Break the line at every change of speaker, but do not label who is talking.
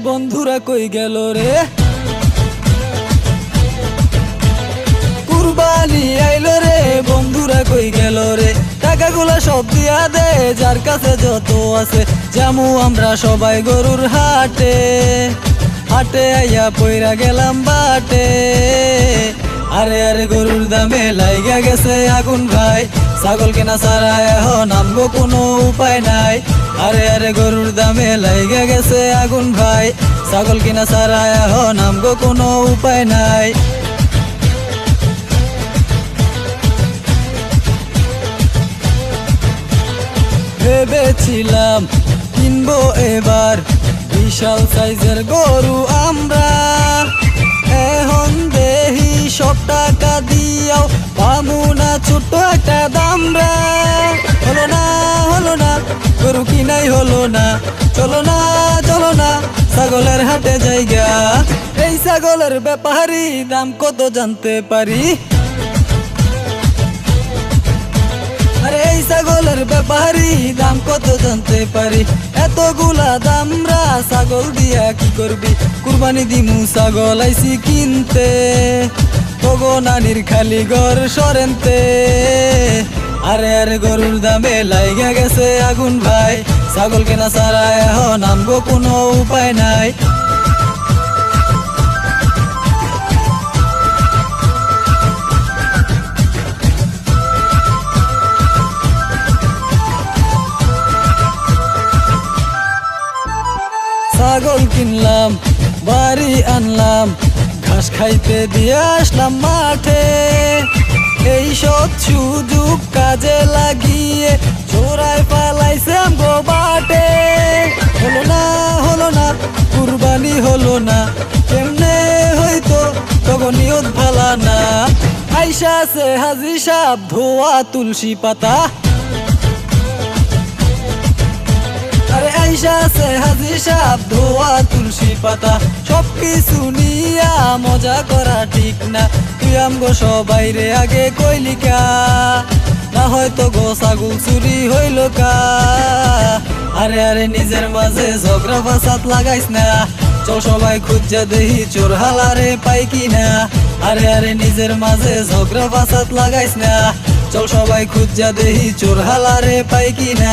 বন্ধুরা কই গেল রে? কুরবানি আইলো রে, বন্ধুরা কই গেল রে? টাকাগুলা সব দিয়া দে যার কাছে যত আছে। জামু আমরা সবাই গরুর হাটে, হাটে আইয়া পইরা গেলাম বাটে। আরে আরে গরুর দামে লাইগা গেছে আগুন ভাই, ছাগল কেনা ছাড়া এখন আমগো কোনো উপায় নাই। আরে আরে গরুর দামে লাইগা গেছে আগুন ভাই, ছাগল কেনা ছাড়া এখন আমগো কোনো উপায় নাই। ভেবেছিলাম কিনবো এবার বিশাল সাইজের গরু আমরা, এখন দেহি সব টাকা দিয়াও পামু না ছোট্ট একটা দামরা। হলো না হলো না, গরু কিনাই হলো না। চলো না চলো না, ছাগলের হাটে জায়গা। এই ছাগলের ব্যাপারী দাম কত জানতে পারি? আরে এই ছাগলের ব্যাপারী দাম কত জানতে পারি? এতগুলা দামরা ছাগল দিয়া কি করবি? কুরবানি দিমু ছাগল আইছি কিনতে, তগো নানির খালি ঘর সরেনতে। আরে আরে গরুর দামে লাইগা গেছে আগুন ভাই, ছাগল কেনা ছাড়া এখন আমগো কোনো উপায় নাই। ছাগল কিনলাম, বাড়ি আনলাম, ঘাস খাইতে দিয়ে আসলাম মাঠে। এই সব সুযোগ কাজে লাগিয়ে চোরাই পালাইছে আমগো বাটে। হলো না হলো না, কুরবানি হলো না, কেমনে হইতো তখন নিয়ত ভালা না। আইসা আছে হাজি সাহেব ধোয়া তুলসী পাতা, আরে আইসা আছে হাজি সাহেব ধোয়া তুলসী পাতা। সব কিছু নিয়া মজা করা ঠিক না, তুই আমগো সবাই রে আগে কইলিকা, না হয়তো গো ছাগল চুরি হইল কা। আরে আরে নিজের মাঝে ঝগড়া ফাসাদ লাগাইস না, চল সবাই খুঁজা দেহি চোর হালারে পাই কিনা। আরে আরে নিজের মাঝে ঝগড়া ফাসাদ লাগাইস না, চল সবাই খুঁজা দেহি চোর হালারে পাই কিনা।